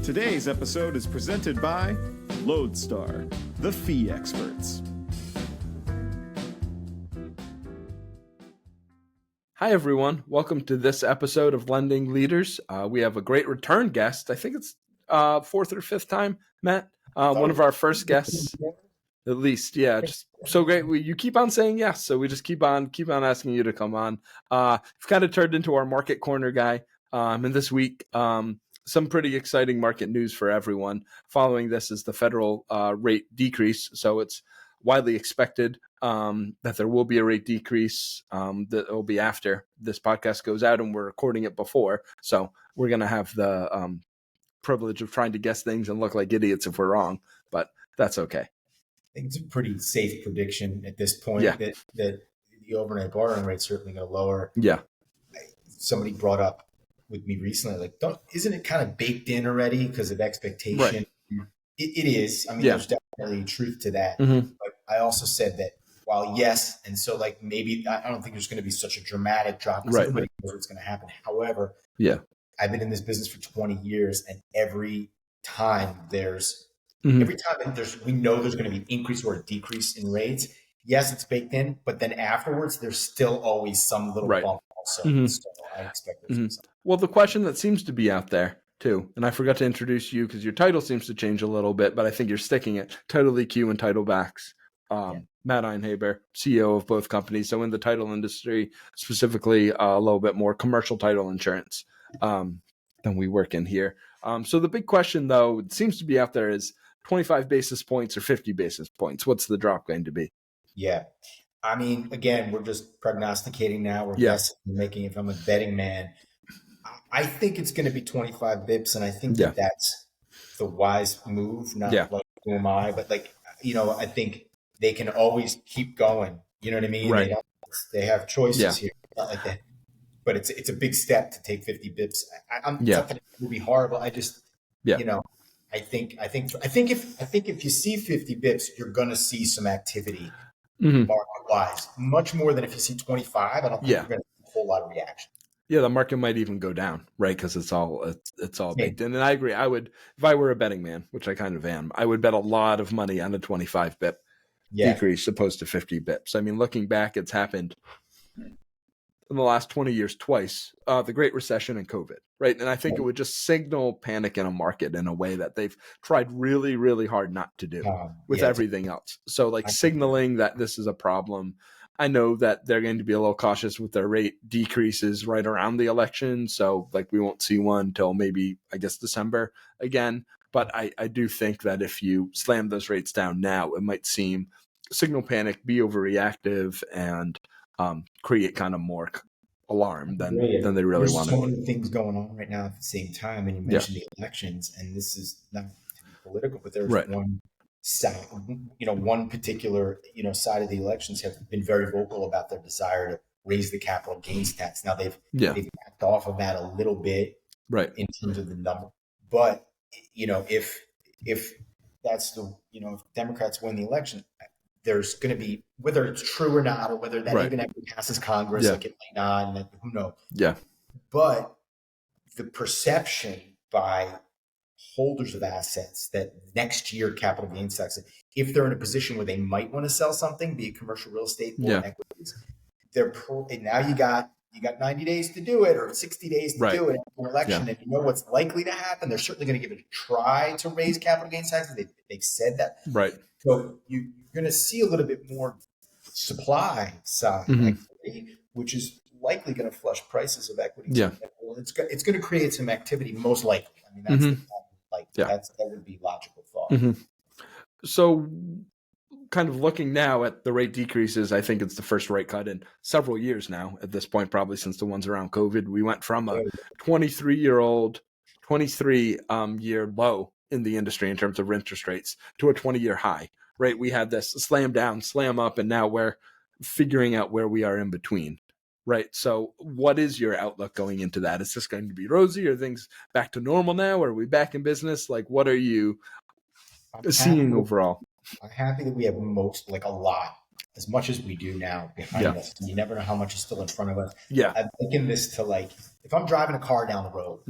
Today's episode is presented by Lodestar, the fee experts. Hi, everyone. Welcome to this episode of Lending Leaders. We have a great return guest. I think it's fourth or fifth time, Matt. One of our first guests, at least. Yeah, just so great. You keep on saying yes, so we just keep on asking you to come on. You've kind of turned into our market corner guy. And this week, some pretty exciting market news for everyone. Following this is the federal rate decrease, so it's widely expected that there will be a rate decrease that will be after this podcast goes out, and we're recording it before. So we're going to have the privilege of trying to guess things and look like idiots if we're wrong, but that's okay. I think it's a pretty safe prediction at this point that the overnight borrowing rate is certainly going to lower. Yeah. Somebody brought up with me recently, like, isn't it kind of baked in already because of expectation? Right. It is. I mean, there's definitely truth to that. Mm-hmm. But I also said that while yes, and so like maybe I don't think there's going to be such a dramatic drop because everybody knows what's going to happen. However, I've been in this business for 20 years, and every time we know there's going to be an increase or a decrease in rates. Yes, it's baked in, but then afterwards, there's still always some little bump also. So I expect there's something. Well, the question that seems to be out there too, and I forgot to introduce you because your title seems to change a little bit, but I think you're sticking it. TitleEQ and TitleBox. Matt Einheber, CEO of both companies. So in the title industry, specifically a little bit more commercial title insurance than we work in here. So the big question, though, it seems to be out there is 25 basis points or 50 basis points. What's the drop going to be? Yeah. I mean, again, we're just prognosticating now. We're guessing, making, if I'm a betting man, I think it's going to be 25 bips. And I think that's the wise move. Not like, who am I? But like, I think they can always keep going. You know what I mean? Right. They have choices here. Not like that. But it's a big step to take 50 bips. Not that it will be horrible. I just, I think if you see 50 bips, you're going to see some activity market-wise, much more than if you see 25. I don't think you're going to see a whole lot of reaction. Yeah, the market might even go down, right? Because it's all baked in. And I agree. I would, if I were a betting man, which I kind of am, I would bet a lot of money on a 25 bip decrease opposed to 50 bips. I mean, looking back, it's happened in the last 20 years twice, the Great Recession and COVID, right? And I think it would just signal panic in a market in a way that they've tried really, really hard not to do with everything else. So like signaling that this is a problem. I know that they're going to be a little cautious with their rate decreases right around the election. So like we won't see one till maybe, I guess, December again. But I do think that if you slam those rates down now, it might signal panic, be overreactive, and create kind of more alarm than they really There's want. So many things going on right now at the same time. And you mentioned the elections, and this is not to be political, but there's one side, one particular, side of the elections have been very vocal about their desire to raise the capital gains tax. Now they've backed off of that a little bit in terms of the number. But, if that's if Democrats win the election, there's going to be, whether it's true or not, or whether that even actually passes Congress, like it might not, and who knows. Yeah. But the perception by holders of assets that next year capital gains tax, if they're in a position where they might want to sell something, be it commercial real estate or equities, and now you got 90 days to do it, or 60 days to do it in an election, and you know what's likely to happen. They're certainly going to give it a try to raise capital gains taxes. They've said that. Right. So you're going to see a little bit more supply side activity, which is likely going to flush prices of equities. Yeah. It's going to create some activity, most likely. I mean, that's that would be logical thought. So kind of looking now at the rate decreases, I think it's the first rate cut in several years now at this point, probably since the ones around COVID. We went from a 23-year low in the industry in terms of interest rates to a 20-year high, right? We had this slam down, slam up, and now we're figuring out where we are in between, right? So what is your outlook going into that? Is this going to be rosy? Are things back to normal now? Are we back in business? Like, what are you seeing overall? I'm happy that we have a lot, as much as we do now behind us. You never know how much is still in front of us. Yeah. I'm thinking this to if I'm driving a car down the road,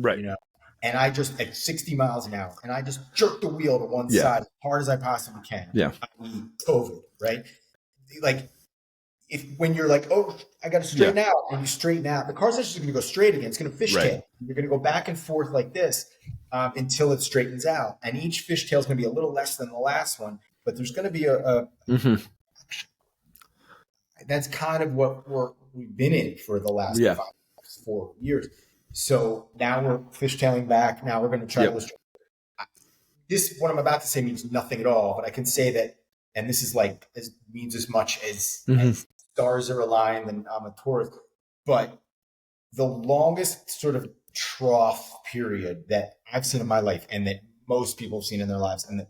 and I just at 60 miles an hour, and I just jerk the wheel to one side as hard as I possibly can. Yeah. I.e. COVID, right? Like when you're like, oh, I got to straighten out, and you straighten out, the car's actually going to go straight again. It's going to fishtail. You're going to go back and forth like this until it straightens out. And each fishtail is going to be a little less than the last one, but there's going to be that's kind of what we've been in for the last 4 years. So now we're fishtailing back. Now we're going to try to illustrate. What I'm about to say means nothing at all, but I can say that, and this is means as much as stars are aligned, and I'm a Taurus. But the longest sort of trough period that I've seen in my life, and that most people have seen in their lives, and that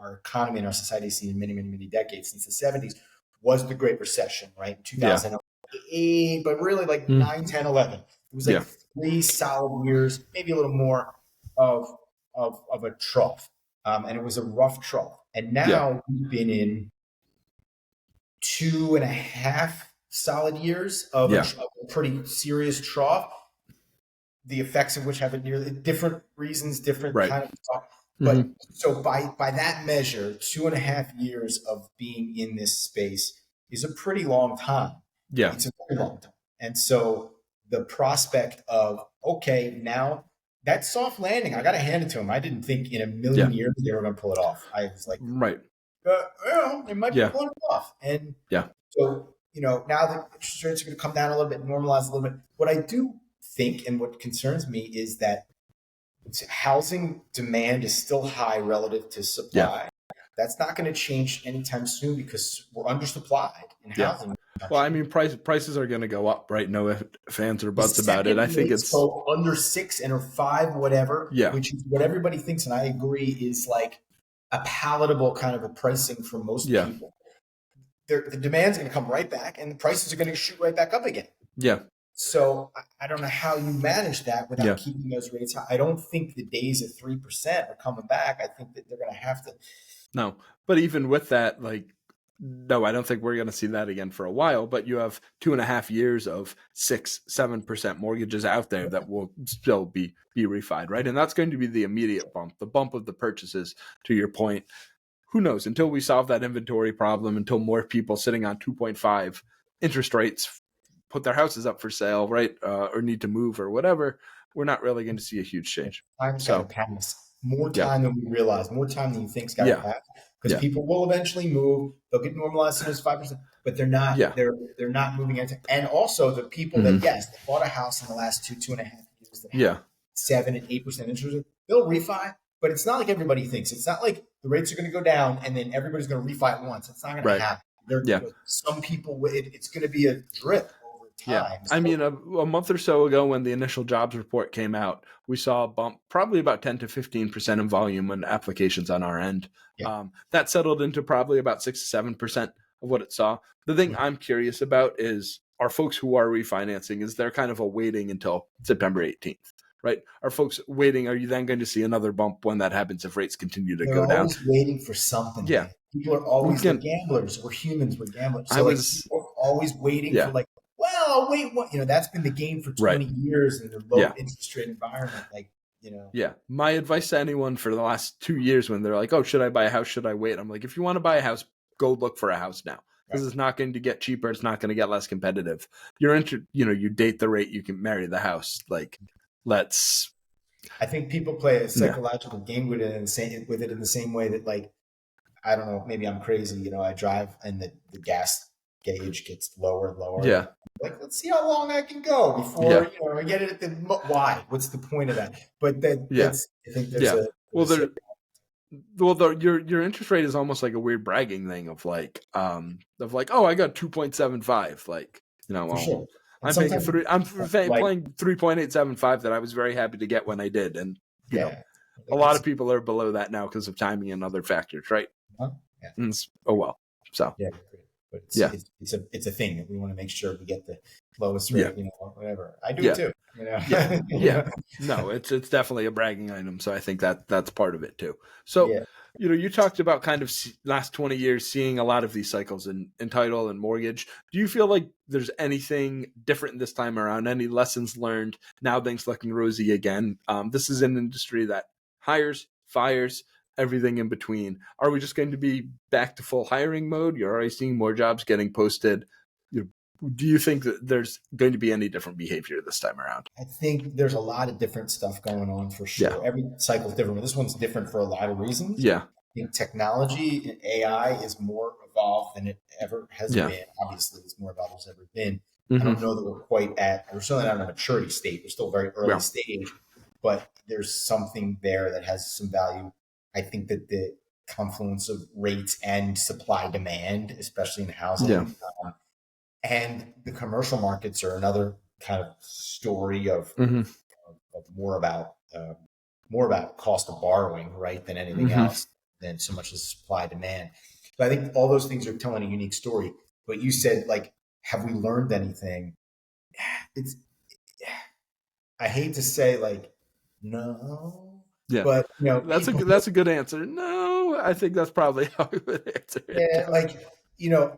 our economy and our society has seen in many, many, many decades since the 70s, was the Great Recession, right? 2008, but really 9, 10, 11. It was 3 solid years, maybe a little more of a trough. And it was a rough trough. And now we've been in 2.5 solid years of a pretty serious trough, the effects of which have nearly different reasons, different kind of talk. But so by that measure, 2.5 years of being in this space is a pretty long time. Yeah. It's a very long time. And so the prospect of, okay, now that soft landing, I got to hand it to them. I didn't think in a million years they were going to pull it off. I was like, they might be pulling it off. And so, now the interest rates are going to come down a little bit, normalize a little bit. What I do think, and what concerns me, is that housing demand is still high relative to supply. That's not going to change anytime soon because we're undersupplied in housing. Well, I mean, prices are going to go up, right? No ifs, ands, or buts about it. I think it's under 6 and or 5, whatever. Which is what everybody thinks, and I agree, is like a palatable kind of a pricing for most people. The demand's going to come right back, and the prices are going to shoot right back up again. So I don't know how you manage that without keeping those rates high. I don't think the days of 3% are coming back. I think that they're going to have to. No, but even with that, no, I don't think we're going to see that again for a while. But you have 2.5 years of 6-7% mortgages out there that will still be refied, right? And that's going to be the immediate bump, the bump of the purchases. To your point, who knows? Until we solve that inventory problem, until more people sitting on 2.5 interest rates put their houses up for sale, right, or need to move or whatever, we're not really going to see a huge change. Time's got to pass. More time than we realize, more time than you think's got to pass. Because people will eventually move. They'll get normalized to those 5%, but they're not. They're not moving into. And also the people that they bought a house in the last 2.5 years that have 7 and 8% interest rate, they'll refi. But it's not like everybody thinks. It's not like the rates are going to go down and then everybody's going to refi at once. It's not going to happen. Some people, it's going to be a drip. I mean, a month or so ago when the initial jobs report came out, we saw a bump probably about 10 to 15% in volume on applications on our end. That settled into probably about 6 to 7% of what it saw. The thing I'm curious about is, are folks who are refinancing, is there kind of a waiting until September 18th, right? Are folks waiting? Are you then going to see another bump when that happens if rates continue to go down? They're always waiting for something. People are always gamblers. We're humans. We're gamblers. So people are always waiting for well, wait, what? That's been the game for 20 years in the low interest rate environment. My advice to anyone for the last 2 years when they're like, oh, should I buy a house? Should I wait? I'm like, if you want to buy a house, go look for a house now. Because it's not going to get cheaper. It's not going to get less competitive. You date the rate, you can marry the house. I think people play a psychological game with it in the same way that, I don't know, maybe I'm crazy. I drive and the gas gauge gets lower and lower. Let's see how long I can go before I get it at the why. What's the point of that? But then I think there's your interest rate is almost like a weird bragging thing of oh, I got 2.75. Sure. I'm paying playing 3.875 that I was very happy to get when I did, and a lot of people are below that now because of timing and other factors, right? So but it's a thing that we want to make sure we get the lowest rate, whatever. I do too. No, it's definitely a bragging item. So I think that's part of it too. So you talked about kind of last 20 years seeing a lot of these cycles in title and mortgage. Do you feel like there's anything different this time around? Any lessons learned? Now things looking rosy again. This is an industry that hires, fires, everything in between. Are we just going to be back to full hiring mode? You're already seeing more jobs getting posted. Do you think that there's going to be any different behavior this time around? I think there's a lot of different stuff going on for sure. Yeah. Every cycle is different, but this one's different for a lot of reasons. Yeah. I think technology and AI is more evolved than it ever has been. Obviously, it's more evolved than it's ever been. I don't know that we're certainly not in a maturity state. We're still very early stage, but there's something there that has some value. I think that the confluence of rates and supply demand, especially in housing, and the commercial markets are another kind of story of more about cost of borrowing, right, than anything else, than so much as supply demand. But I think all those things are telling a unique story. But you said, like, have we learned anything? I hate to say, like, no. Yeah, but that's a good answer. No, I think that's probably how we would answer it. Yeah, like,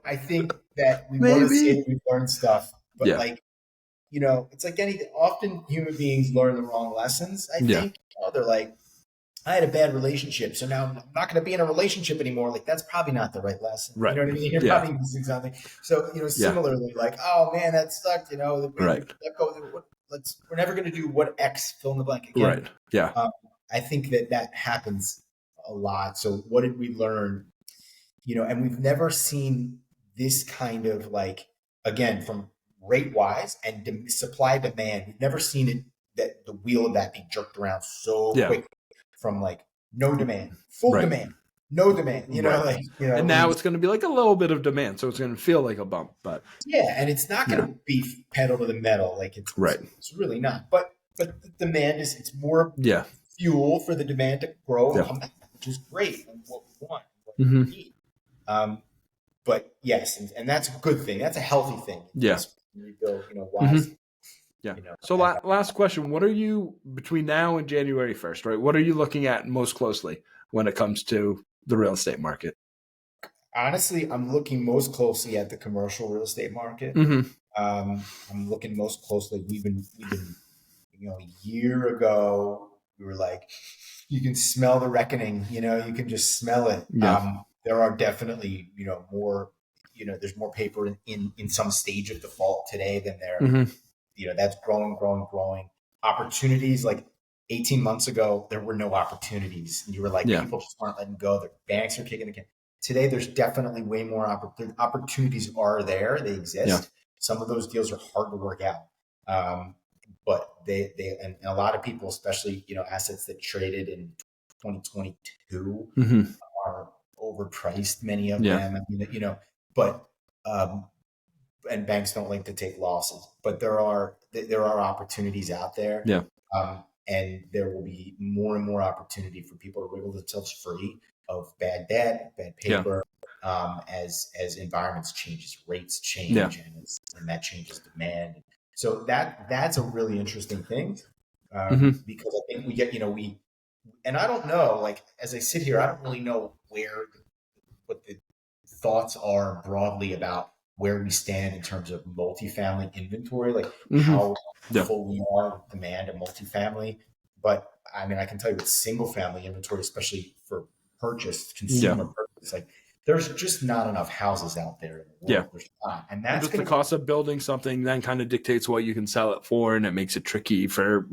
I think that we want to say we've learned stuff, but it's like anything. Often human beings learn the wrong lessons. I think they're like, I had a bad relationship, so now I'm not going to be in a relationship anymore. Like, that's probably not the right lesson. Right. You know what I mean? You're probably missing something. So, similarly, like, oh man, that sucked. We're never going to do what X fill in the blank again. Right. Yeah. I think that happens a lot. So what did we learn? And we've never seen this kind of, like, again, from rate wise and supply demand, we've never seen it, that the wheel of that be jerked around so quick from, like, no demand, full demand, no demand, and now it's going to be like a little bit of demand. So it's going to feel like a bump, but and it's not going to be pedal to the metal. Like it's really not, but the demand it's more fuel for the demand to grow and come back, which is great and what we want, what we need. But yes, and that's a good thing. That's a healthy thing. Yes. Rebuild, wisely. Yeah. So last question, what are you, between now and January 1st, right? What are you looking at most closely when it comes to the real estate market? Honestly, I'm looking most closely at the commercial real estate market. I'm looking most closely. We've been, a year ago, we were like, you can smell the reckoning, you can just smell it. Yeah. There are definitely, more, there's more paper in some stage of default today than there. That's growing. Opportunities, like 18 months ago, there were no opportunities. And you were like, people just aren't letting go. The banks are kicking the can. Today, there's definitely way more opportunities are there. They exist. Yeah. Some of those deals are hard to work out. But they and a lot of people, especially, assets that traded in 2022 are overpriced, many of them, but and banks don't like to take losses, but there are opportunities out there. Yeah. And there will be more and more opportunity for people to wriggle themselves free of bad debt, bad paper, as environments changes, rates change, and that changes demand. So that's a really interesting thing, because I think we get, and I don't know, like, as I sit here, I don't really know what the thoughts are broadly about where we stand in terms of multifamily inventory, like how full we are with demand of multifamily. But I mean, I can tell you with single family inventory, especially for consumer purchase, like, there's just not enough houses out there in the world. There's not. And that's the cost of building something then kind of dictates what you can sell it for, and it makes it tricky for,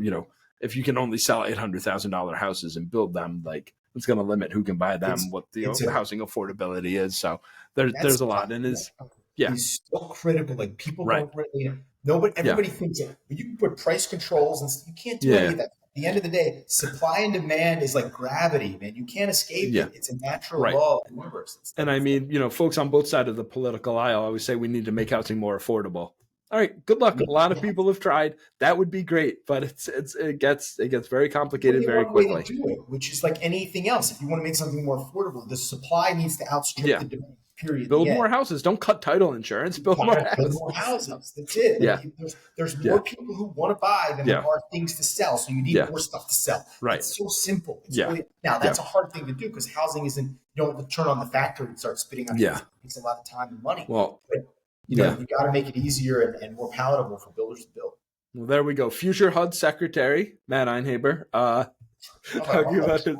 if you can only sell $800,000 houses and build them, like, it's going to limit who can buy them, what the housing affordability is. So there's a lot, and it's so critical. Like, people don't really, everybody thinks that you can put price controls, and you can't do any of that. At the end of the day, supply and demand is like gravity, man. You can't escape it. It's a natural law of the universe. And I mean, folks on both sides of the political aisle always say we need to make housing more affordable. All right, good luck. A lot of people have tried. That would be great, but it gets very complicated very quickly. Way to do it, which is like anything else. If you want to make something more affordable, the supply needs to outstrip the demand. Period. Build more houses. Don't cut title insurance. Build more houses. That's it. Yeah. There's more people who want to buy than there are things to sell. So you need more stuff to sell. Right. It's so simple. It's really, now that's a hard thing to do because housing isn't, you don't turn on the factory and start spitting out. It takes a lot of time and money. Well, but, you know, you got to make it easier and more palatable for builders to build. Well, there we go. Future HUD Secretary, Matt Einheber. Talking about his,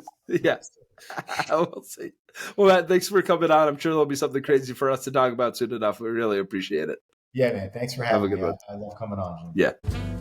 we'll see. Well, Matt, thanks for coming on. I'm sure there'll be something crazy for us to talk about soon enough. We really appreciate it. Yeah, man. Thanks for having me. Have a good one. I love coming on, Jim. Yeah.